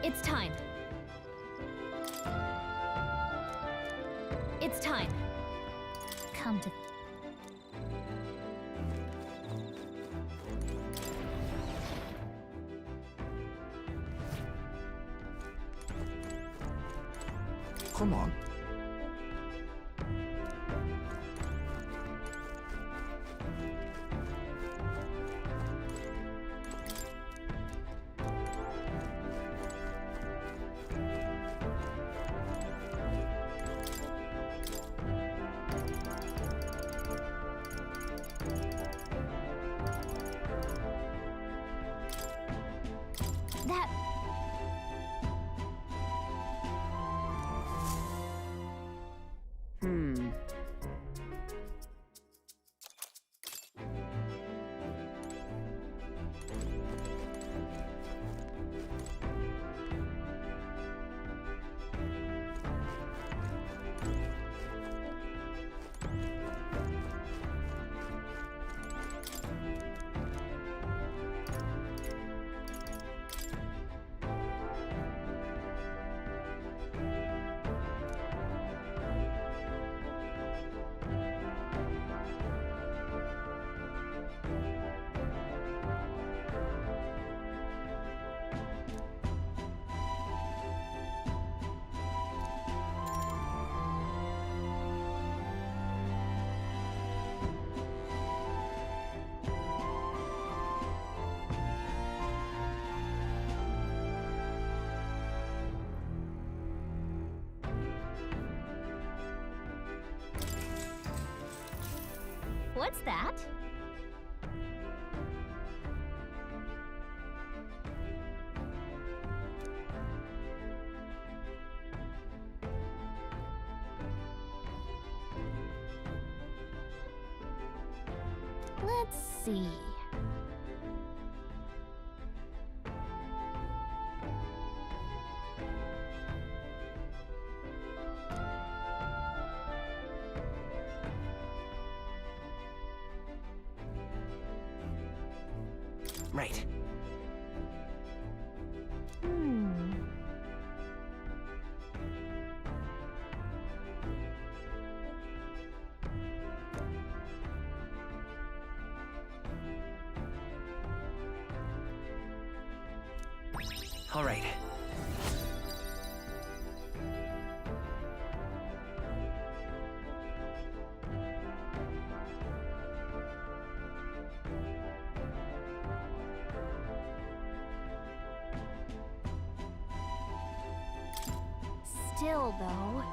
It's time. It's time. Come to... Come on. That... What's that? Let's see. Right. All right. Still, though...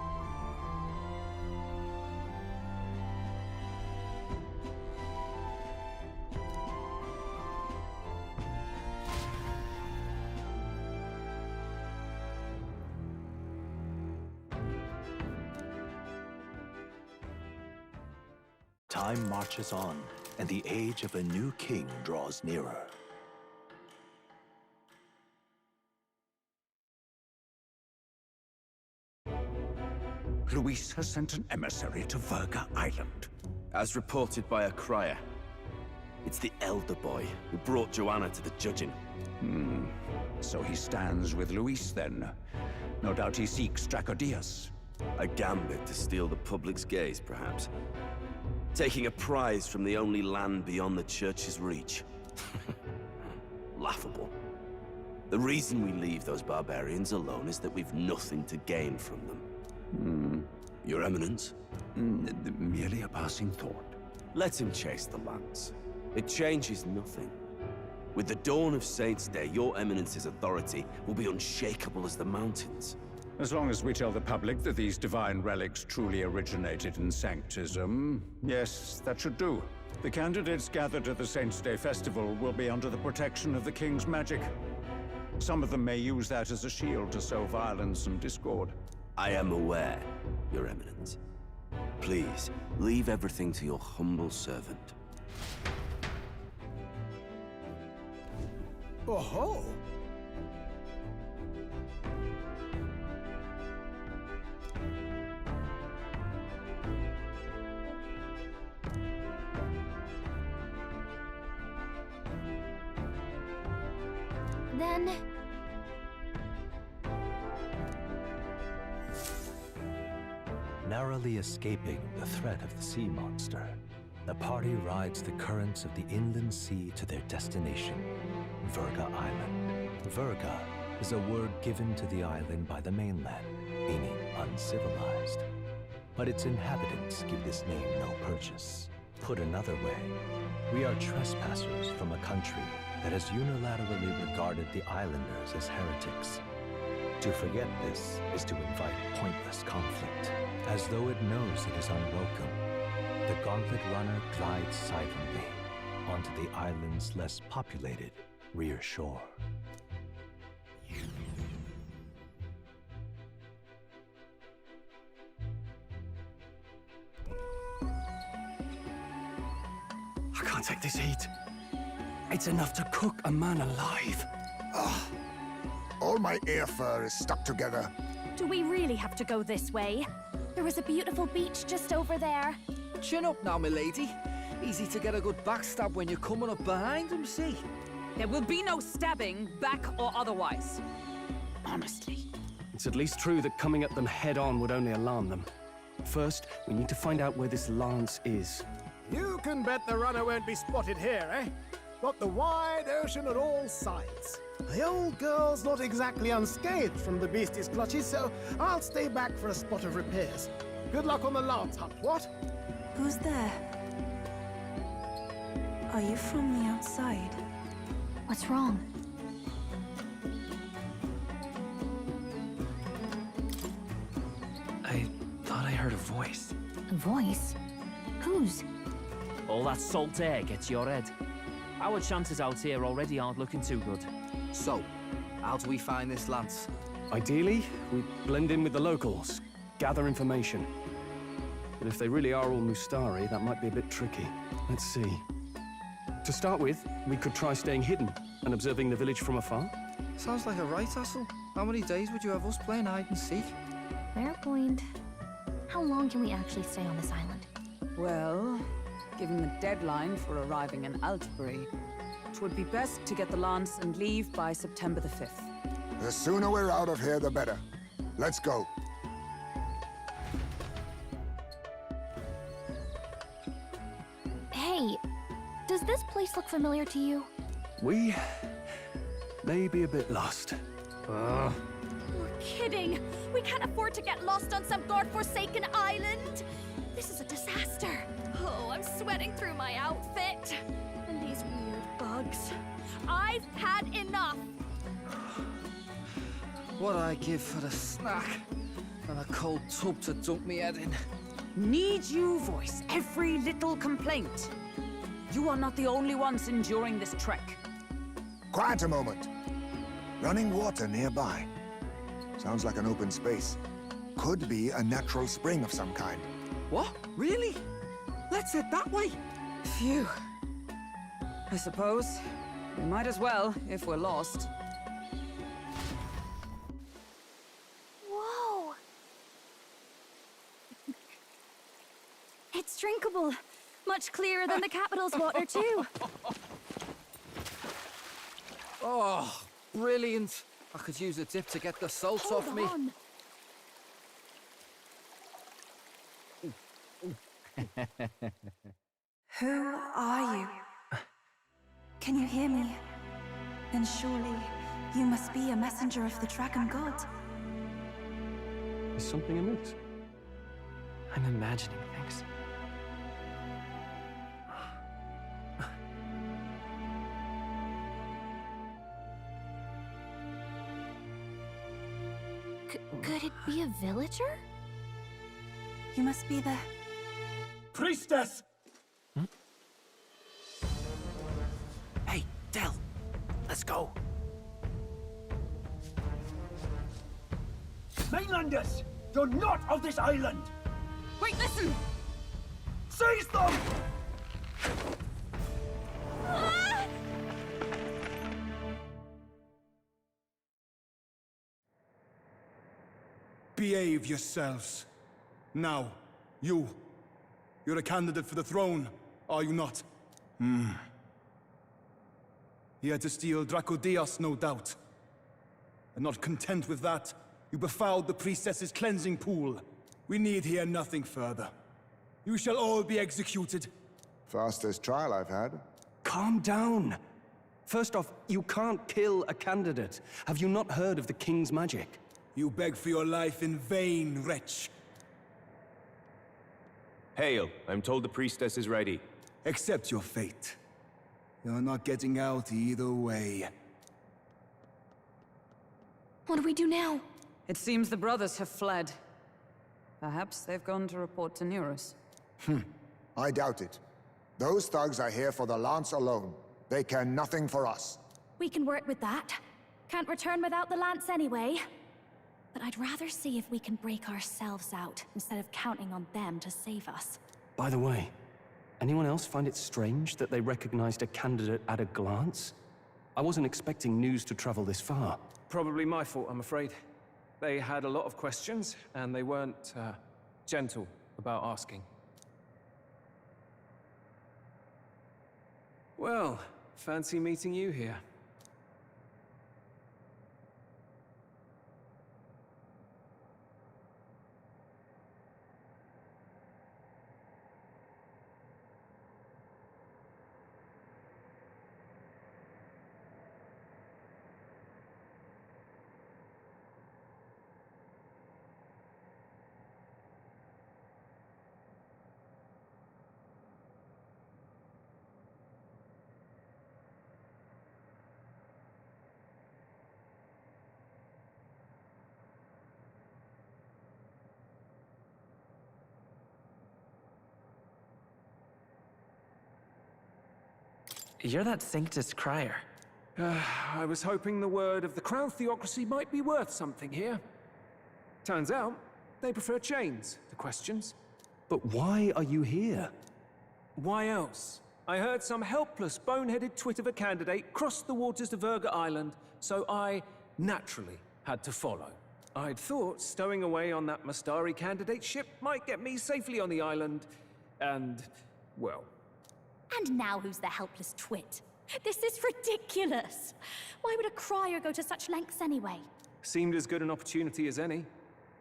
Time marches on, and the age of a new king draws nearer. Luis has sent an emissary to Virga Island. As reported by a crier. It's the elder boy who brought Joanna to the judging. So he stands with Luis then. No doubt he seeks Dracodius. A gambit to steal the public's gaze, perhaps. Taking a prize from the only land beyond the church's reach. Laughable. The reason we leave those barbarians alone is that we've nothing to gain from them. Your Eminence? Merely a passing thought. Let him chase the lance. It changes nothing. With the dawn of Saints' Day, your Eminence's authority will be unshakable as the mountains. As long as we tell the public that these divine relics truly originated in Sanctism, yes, that should do. The candidates gathered at the Saints' Day Festival will be under the protection of the King's magic. Some of them may use that as a shield to sow violence and discord. I am aware, Your Eminence. Please, leave everything to your humble servant. Oh-ho! Then... narrowly escaping the threat of the sea monster, the party rides the currents of the inland sea to their destination, Virga Island. Virga is a word given to the island by the mainland, meaning uncivilized. But its inhabitants give this name no purchase. Put another way, we are trespassers from a country that has unilaterally regarded the islanders as heretics. To forget this is to invite pointless conflict, as though it knows it is unwelcome. The Gauntlet Runner glides silently onto the island's less populated rear shore. I can't take this heat. It's enough to cook a man alive. All my air fur is stuck together. Do we really have to go this way? There is a beautiful beach just over there. Chin up now, milady. Easy to get a good backstab when you're coming up behind him, see? There will be no stabbing, back or otherwise. Honestly. It's at least true that coming at them head-on would only alarm them. First, we need to find out where this lance is. You can bet the runner won't be spotted here, eh? Got the wide ocean on all sides. The old girl's not exactly unscathed from the beastie's clutches, so I'll stay back for a spot of repairs. Good luck on the lance hunt, what? Who's there? Are you from the outside? What's wrong? I thought I heard a voice. A voice? Whose? All that salt air gets your head. Our chances out here already aren't looking too good. So, how do we find this lance? Ideally, we blend in with the locals, gather information. But if they really are all Mustari, that might be a bit tricky. Let's see. To start with, we could try staying hidden and observing the village from afar. Sounds like a right hustle. How many days would you have us playing hide and seek? Fair point. How long can we actually stay on this island? Well, given the deadline for arriving in Altbury, it would be best to get the lance and leave by September the 5th. The sooner we're out of here, the better. Let's go. Hey, does this place look familiar to you? We may be a bit lost. You're kidding! We can't afford to get lost on some godforsaken island! This is a disaster! Oh, I'm sweating through my outfit. And these weird bugs. I've had enough! What I give for a snack and a cold tub to dunk me head in. Need you voice every little complaint? You are not the only ones enduring this trek. Quiet a moment. Running water nearby. Sounds like an open space. Could be a natural spring of some kind. What? Really? Let's head that way. Phew. I suppose we might as well if we're lost. Whoa! It's drinkable. Much clearer than the capital's water, too. Oh, brilliant. I could use a dip to get the salt Hold off me. on. Who are you? Can you hear me? Then surely you must be a messenger of the Dragon God. Is something amiss? I'm imagining things. Could it be a villager? You must be the... Priestess! Hey, Del, let's go. Mainlanders! You're not of this island! Wait, listen! Seize them! Behave yourselves. Now, you're a candidate for the throne, are you not? Here to steal Dracodias, no doubt. And not content with that, you befouled the priestess's cleansing pool. We need hear nothing further. You shall all be executed. Fastest trial I've had. Calm down. First off, you can't kill a candidate. Have you not heard of the king's magic? You beg for your life in vain, wretch. Hail, I'm told the priestess is ready. Accept your fate. You're not getting out either way. What do we do now? It seems the brothers have fled. Perhaps they've gone to report to Neurus. I doubt it. Those thugs are here for the lance alone. They care nothing for us. We can work with that. Can't return without the lance anyway. But I'd rather see if we can break ourselves out, instead of counting on them to save us. By the way, anyone else find it strange that they recognized a candidate at a glance? I wasn't expecting news to travel this far. Probably my fault, I'm afraid. They had a lot of questions, and they weren't, gentle about asking. Well, fancy meeting you here. You're that Sanctus crier. I was hoping the word of the Crown Theocracy might be worth something here. Turns out, they prefer chains to questions. But why are you here? Why else? I heard some helpless, boneheaded twit of a candidate cross the waters to Verga Island, so I naturally had to follow. I'd thought stowing away on that Mastari candidate ship might get me safely on the island, and, well... And now who's the helpless twit? This is ridiculous! Why would a crier go to such lengths anyway? Seemed as good an opportunity as any.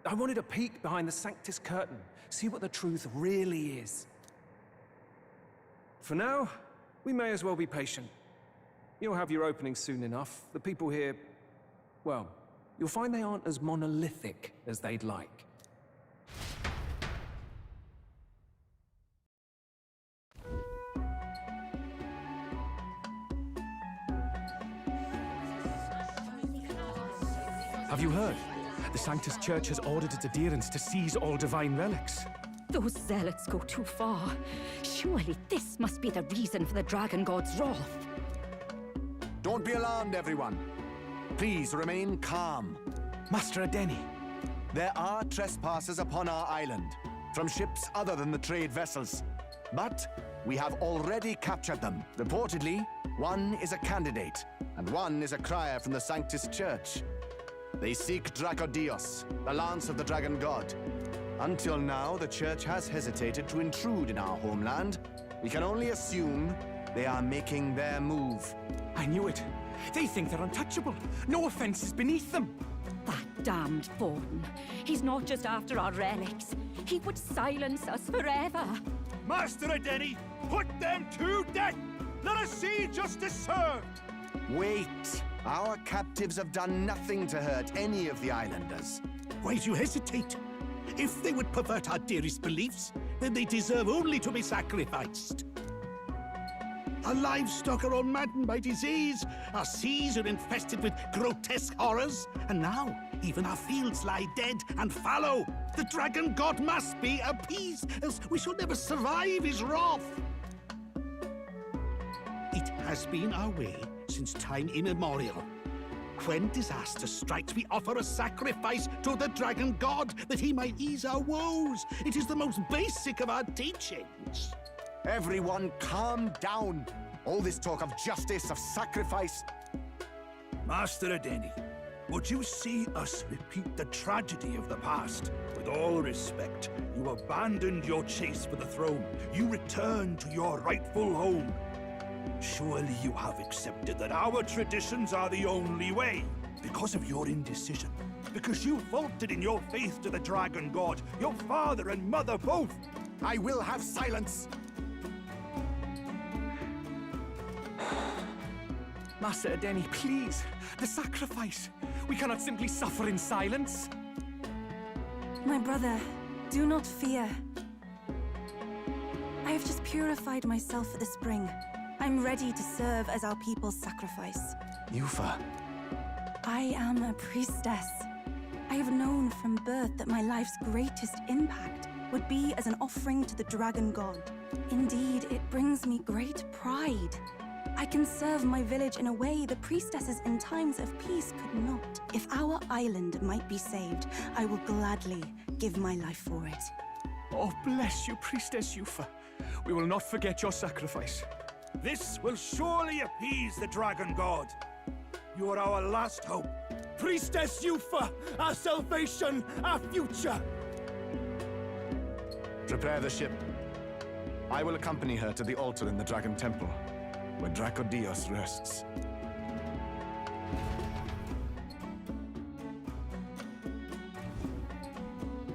I wanted a peek behind the Sanctus curtain, see what the truth really is. For now, we may as well be patient. You'll have your opening soon enough. The people here, well, you'll find they aren't as monolithic as they'd like. Have you heard? The Sanctus Church has ordered its adherents to seize all divine relics. Those zealots go too far. Surely this must be the reason for the Dragon God's wrath. Don't be alarmed, everyone. Please remain calm. Master Adeni. There are trespassers upon our island, from ships other than the trade vessels. But we have already captured them. Reportedly, one is a candidate, and one is a crier from the Sanctus Church. They seek Dracodios, the lance of the Dragon God. Until now, the Church has hesitated to intrude in our homeland. We can only assume they are making their move. I knew it. They think they're untouchable. No offense is beneath them. That damned Thorn. He's not just after our relics. He would silence us forever. Master Adeni, put them to death! Let us see justice served! Wait! Our captives have done nothing to hurt any of the islanders. Why do you hesitate? If they would pervert our dearest beliefs, then they deserve only to be sacrificed. Our livestock are all maddened by disease, our seas are infested with grotesque horrors, and now even our fields lie dead and fallow. The Dragon God must be appeased, else we shall never survive his wrath. It has been our way since time immemorial. When disaster strikes, we offer a sacrifice to the Dragon God that he might ease our woes. It is the most basic of our teachings. Everyone calm down. All this talk of justice, of sacrifice. Master Adeni, would you see us repeat the tragedy of the past? With all respect, you abandoned your chase for the throne. You returned to your rightful home. Surely you have accepted that our traditions are the only way. Because of your indecision, Because you faulted in your faith to the Dragon God, your father and mother both. I will have silence! Master Edeni, please. The sacrifice. We cannot simply suffer in silence. My brother, do not fear. I have just purified myself for the spring. I'm ready to serve as our people's sacrifice. Yufa. I am a priestess. I have known from birth that my life's greatest impact would be as an offering to the Dragon God. Indeed, it brings me great pride. I can serve my village in a way the priestesses in times of peace could not. If our island might be saved, I will gladly give my life for it. Oh, bless you, Priestess Yufa. We will not forget your sacrifice. This will surely appease the Dragon God. You are our last hope. Priestess Yufa, our salvation, our future. Prepare the ship. I will accompany her to the altar in the Dragon Temple, where Dracodios rests.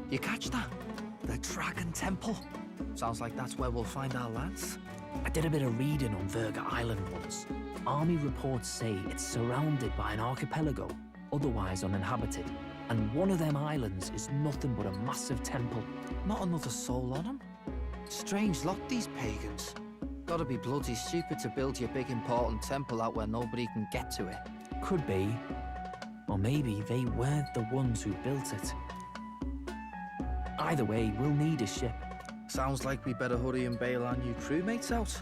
You catch that? The Dragon Temple? Sounds like that's where we'll find our lads. I did a bit of reading on Verga Island once. Army reports say it's surrounded by an archipelago, otherwise uninhabited. And one of them islands is nothing but a massive temple. Not another soul on them? Strange lot, these pagans. Gotta be bloody stupid to build your big important temple out where nobody can get to it. Could be. Or maybe they weren't the ones who built it. Either way, we'll need a ship. Sounds like we better hurry and bail our new crewmates out.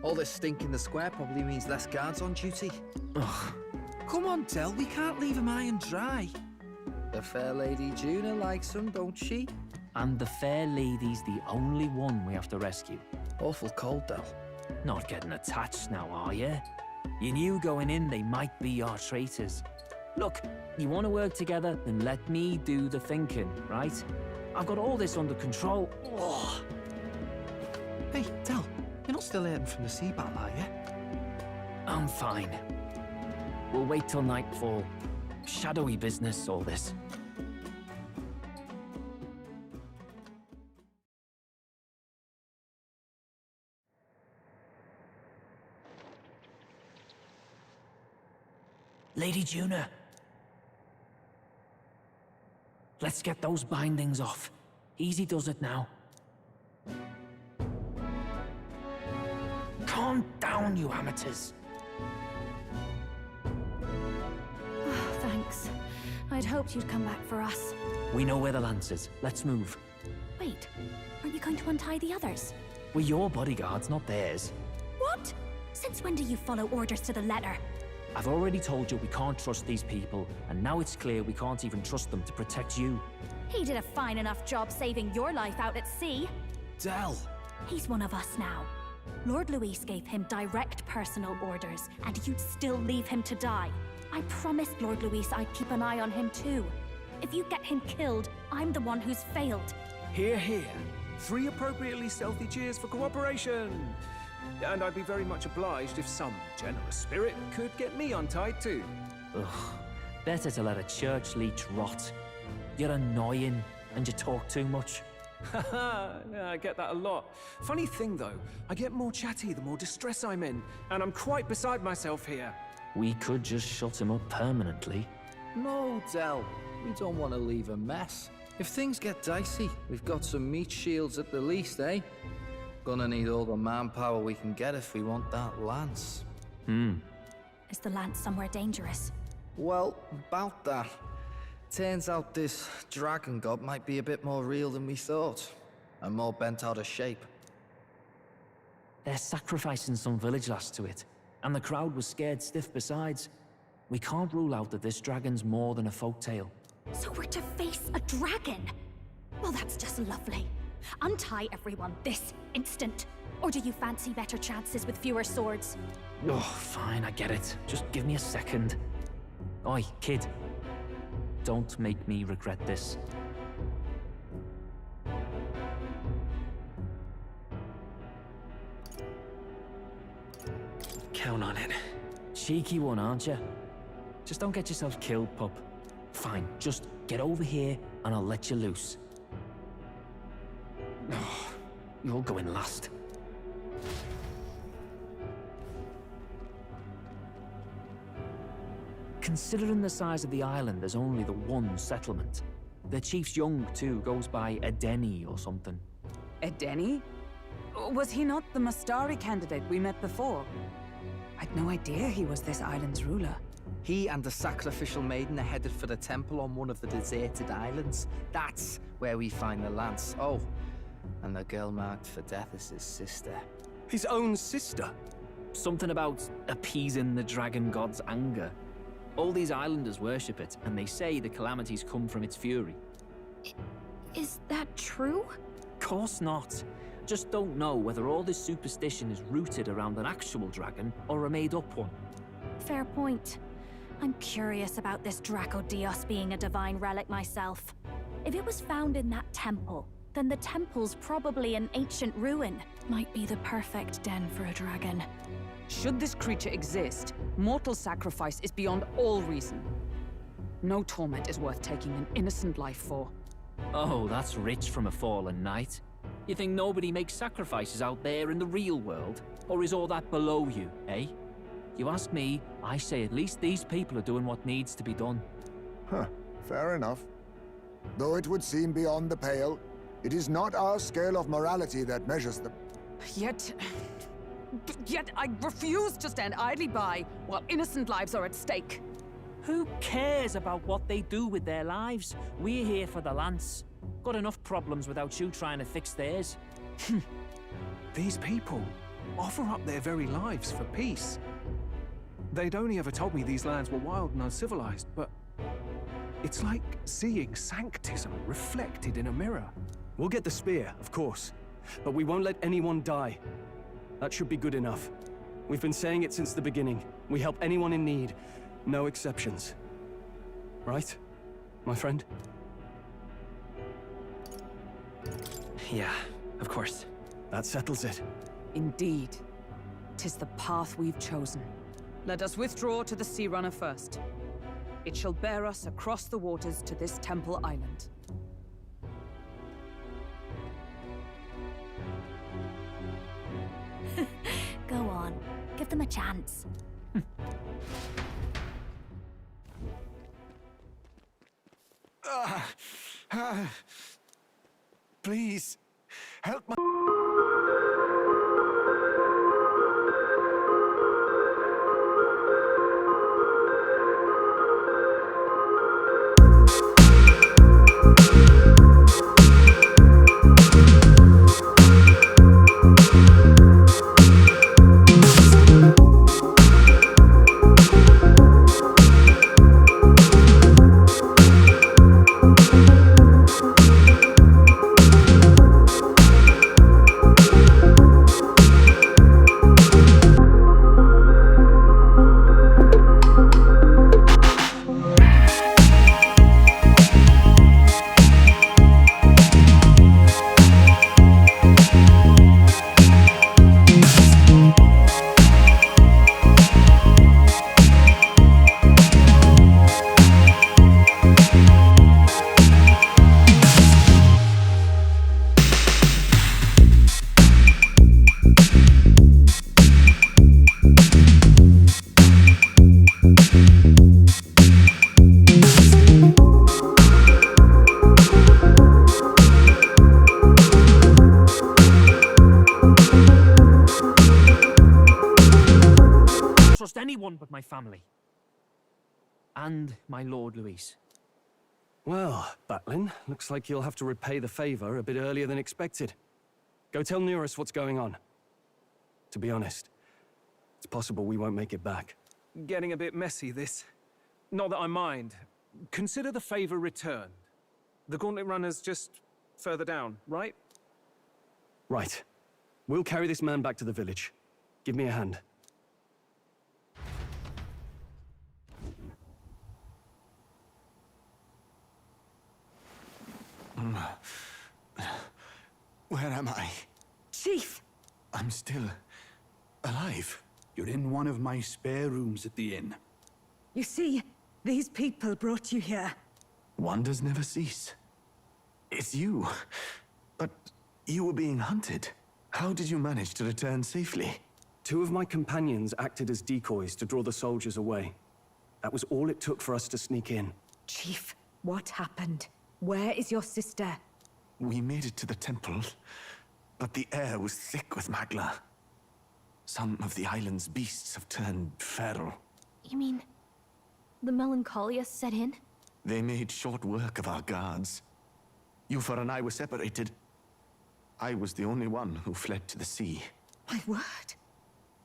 All this stink in the square probably means less guards on duty. Ugh. Come on, Del, we can't leave them high and dry. The fair lady Juna likes them, don't she? And the fair lady's the only one we have to rescue. Awful cold, Del. Not getting attached now, are you? You knew going in they might be our traitors. Look, you want to work together, then let me do the thinking, right? I've got all this under control. Oh. Hey, Del, you're not still hurting from the sea battle, are you? I'm fine. We'll wait till nightfall. Shadowy business, all this. Lady Juna. Let's get those bindings off. Easy does it now. Calm down, you amateurs. Oh, thanks. I'd hoped you'd come back for us. We know where the lance is. Let's move. Wait, aren't you going to untie the others? We're your bodyguards, not theirs. What? Since when do you follow orders to the letter? I've already told you we can't trust these people, and now it's clear we can't even trust them to protect you. He did a fine enough job saving your life out at sea. Del! He's one of us now. Lord Luis gave him direct personal orders, and you'd still leave him to die. I promised Lord Luis I'd keep an eye on him too. If you get him killed, I'm the one who's failed. Hear, hear. 3 appropriately stealthy cheers for cooperation. And I'd be very much obliged if some generous spirit could get me untied too. Ugh. Better to let a church leech rot. You're annoying, and you talk too much. Haha, yeah, I get that a lot. Funny thing though, I get more chatty the more distress I'm in, and I'm quite beside myself here. We could just shut him up permanently. No, Del. We don't want to leave a mess. If things get dicey, we've got some meat shields at the least, eh? Gonna need all the manpower we can get if we want that lance. Is the lance somewhere dangerous? Well, about that. Turns out this dragon god might be a bit more real than we thought, and more bent out of shape. They're sacrificing some village lass to it, and the crowd was scared stiff besides. We can't rule out that this dragon's more than a folktale. So we're to face a dragon? Well, that's just lovely. Untie everyone this instant. Or do you fancy better chances with fewer swords? Oh, fine, I get it. Just give me a second. Oi, kid. Don't make me regret this. Count on it. Cheeky one, aren't you? Just don't get yourself killed, pup. Fine, just get over here and I'll let you loose. Oh, you're going last. Considering the size of the island, there's only the one settlement. The chief's young, too, goes by Edeni or something. Edeni? Was he not the Mastari candidate we met before? I'd no idea he was this island's ruler. He and the sacrificial maiden are headed for the temple on one of the deserted islands. That's where we find the lance. Oh, and the girl marked for death is his sister. His own sister? Something about appeasing the dragon god's anger. All these islanders worship it, and they say the calamities come from its fury. Is that true? Course not. Just don't know whether all this superstition is rooted around an actual dragon or a made-up one. Fair point. I'm curious about this Draco Dios being a divine relic myself. If it was found in that temple, then the temple's probably an ancient ruin. Might be the perfect den for a dragon. Should this creature exist, mortal sacrifice is beyond all reason. No torment is worth taking an innocent life for. Oh, that's rich from a fallen knight. You think nobody makes sacrifices out there in the real world? Or is all that below you, eh? You ask me, I say at least these people are doing what needs to be done. Huh, fair enough. Though it would seem beyond the pale, it is not our scale of morality that measures them. Yet I refuse to stand idly by while innocent lives are at stake. Who cares about what they do with their lives? We're here for the lance. Got enough problems without you trying to fix theirs. These people offer up their very lives for peace. They'd only ever told me these lands were wild and uncivilized, but it's like seeing sanctism reflected in a mirror. We'll get the spear, of course, but we won't let anyone die. That should be good enough. We've been saying it since the beginning. We help anyone in need, no exceptions. Right, my friend? Yeah, of course. That settles it. Indeed. 'Tis the path we've chosen. Let us withdraw to the Sea Runner first. It shall bear us across the waters to this temple island. Go on. Give them a chance. Please, help my... Anyone but my family. And my Lord Luis. Well, Batlin, looks like you'll have to repay the favor a bit earlier than expected. Go tell Neurus what's going on. To be honest, it's possible we won't make it back. Getting a bit messy, this. Not that I mind. Consider the favor returned. The Gauntlet Runner's just further down, right? Right. We'll carry this man back to the village. Give me a hand. Where am I? Chief! I'm still alive. You're in one of my spare rooms at the inn. You see, these people brought you here. Wonders never cease. It's you. But you were being hunted. How did you manage to return safely? 2 of my companions acted as decoys to draw the soldiers away. That was all it took for us to sneak in. Chief, what happened? Where is your sister? We made it to the temple, but the air was thick with magla. Some of the island's beasts have turned feral. You mean the melancholia set in? They made short work of our guards. Yufa and I were separated. I was the only one who fled to the sea. My word.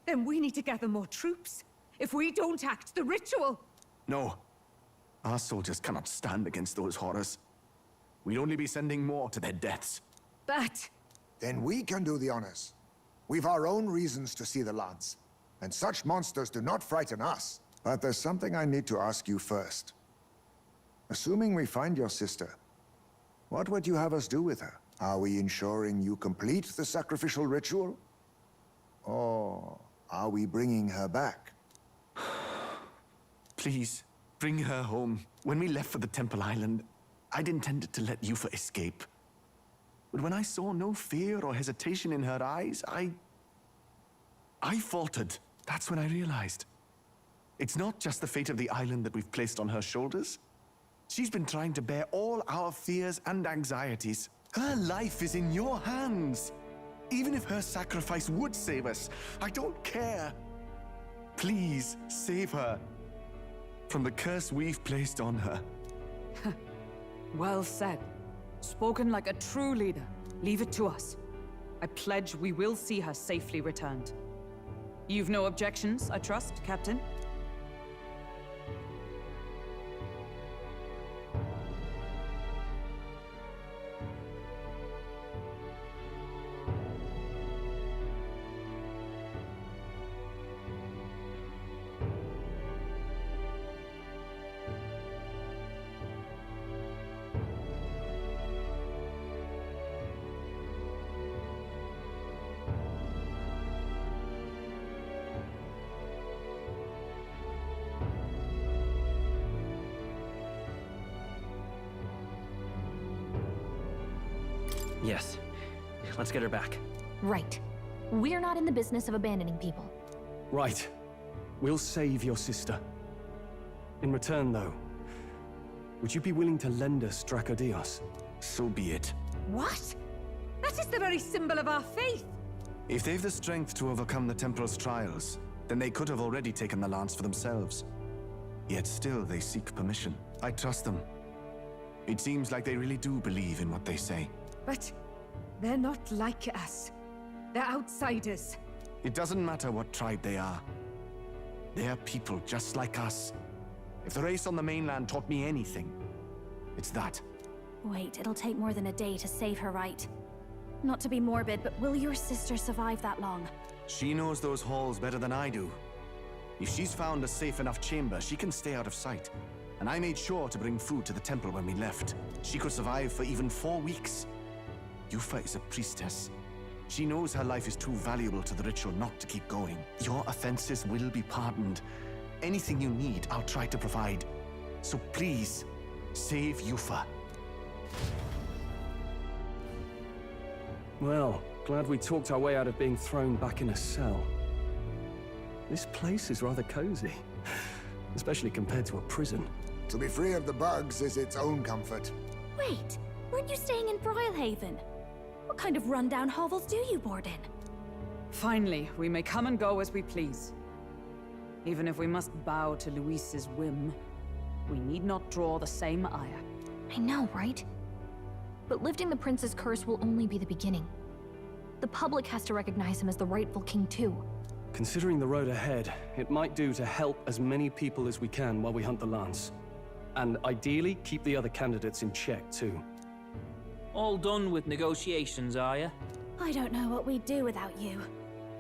Then we need to gather more troops. If we don't act, the ritual... No. Our soldiers cannot stand against those horrors. We'd only be sending more to their deaths. But... Then we can do the honors. We've our own reasons to see the lads. And such monsters do not frighten us. But there's something I need to ask you first. Assuming we find your sister, what would you have us do with her? Are we ensuring you complete the sacrificial ritual? Or are we bringing her back? Please, bring her home. When we left for the Temple Island, I'd intended to let Yufa escape. But when I saw no fear or hesitation in her eyes, I faltered. That's when I realized. It's not just the fate of the island that we've placed on her shoulders. She's been trying to bear all our fears and anxieties. Her life is in your hands. Even if her sacrifice would save us, I don't care. Please, save her from the curse we've placed on her. Well said. Spoken like a true leader. Leave it to us. I pledge we will see her safely returned. You've no objections, I trust, Captain? Yes. Let's get her back. Right. We're not in the business of abandoning people. Right. We'll save your sister. In return, though, would you be willing to lend us Dracodios? So be it. What? That is the very symbol of our faith! If they've the strength to overcome the Templars' trials, then they could have already taken the lance for themselves. Yet still they seek permission. I trust them. It seems like they really do believe in what they say. But they're not like us. They're outsiders. It doesn't matter what tribe they are. They're people just like us. If the race on the mainland taught me anything, it's that. Wait, it'll take more than a day to save her, right? Not to be morbid, but will your sister survive that long? She knows those halls better than I do. If she's found a safe enough chamber, she can stay out of sight. And I made sure to bring food to the temple when we left. She could survive for even 4 weeks. Yufa is a priestess. She knows her life is too valuable to the ritual not to keep going. Your offenses will be pardoned. Anything you need, I'll try to provide. So please, save Yufa. Well, glad we talked our way out of being thrown back in a cell. This place is rather cozy, especially compared to a prison. To be free of the bugs is its own comfort. Wait, weren't you staying in Broilhaven? What kind of rundown hovels do you board in? Finally, we may come and go as we please. Even if we must bow to Luis's whim, we need not draw the same ire. I know, right? But lifting the prince's curse will only be the beginning. The public has to recognize him as the rightful king too. Considering the road ahead, it might do to help as many people as we can while we hunt the lance. And ideally, keep the other candidates in check too. All done with negotiations, are you? I don't know what we'd do without you.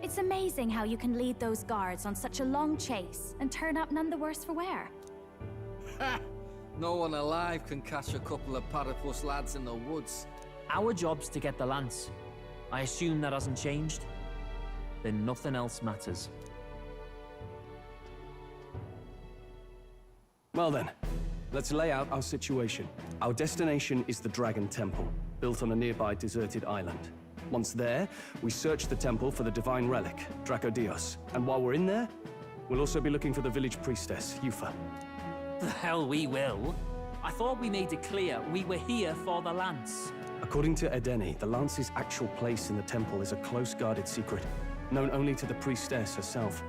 It's amazing how you can lead those guards on such a long chase and turn up none the worse for wear. Ha! No one alive can catch a couple of platypus lads in the woods. Our job's to get the lance. I assume that hasn't changed? Then nothing else matters. Well then, let's lay out our situation. Our destination is the Dragon Temple, built on a nearby deserted island. Once there, we search the temple for the divine relic, Dracodios. And while we're in there, we'll also be looking for the village priestess, Yufa. The hell we will. I thought we made it clear we were here for the lance. According to Edeni, the lance's actual place in the temple is a close-guarded secret, known only to the priestess herself.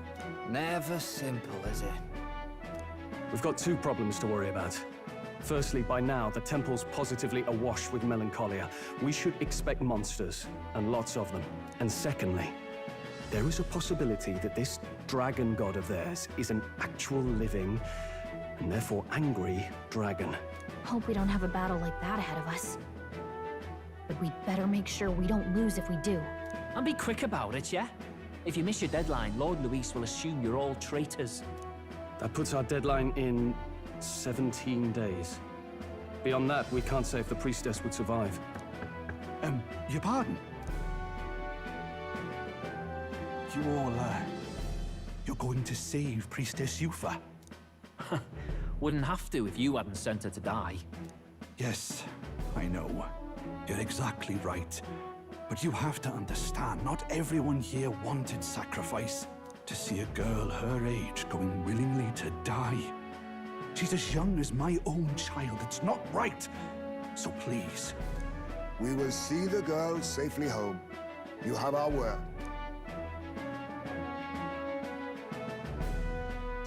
Never simple, is it? We've got two problems to worry about. Firstly, by now, the temple's positively awash with melancholia. We should expect monsters, and lots of them. And secondly, there is a possibility that this dragon god of theirs is an actual living, and therefore angry, dragon. Hope we don't have a battle like that ahead of us. But we'd better make sure we don't lose if we do. And be quick about it, yeah? If you miss your deadline, Lord Luis will assume you're all traitors. That puts our deadline in 17 days. Beyond that, we can't say if the priestess would survive. Your pardon? You all, you're going to save Priestess Yufa? Wouldn't have to if you hadn't sent her to die. Yes, I know. You're exactly right. But you have to understand, not everyone here wanted sacrifice. To see a girl her age going willingly to die. She's as young as my own child. It's not right. So please. We will see the girl safely home. You have our word.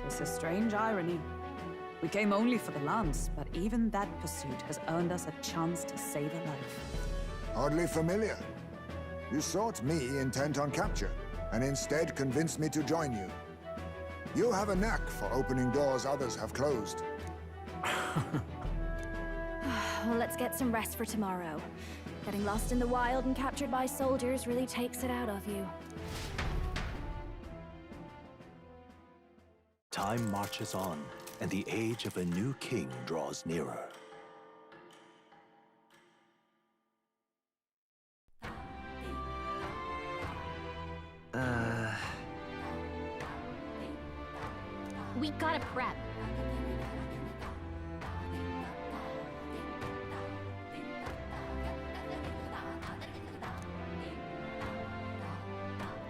It's a strange irony. We came only for the lance, but even that pursuit has earned us a chance to save a life. Oddly familiar. You sought me intent on capture, and instead convinced me to join you. You have a knack for opening doors others have closed. Well, let's get some rest for tomorrow. Getting lost in the wild and captured by soldiers really takes it out of you. Time marches on, and the age of a new king draws nearer. We gotta prep.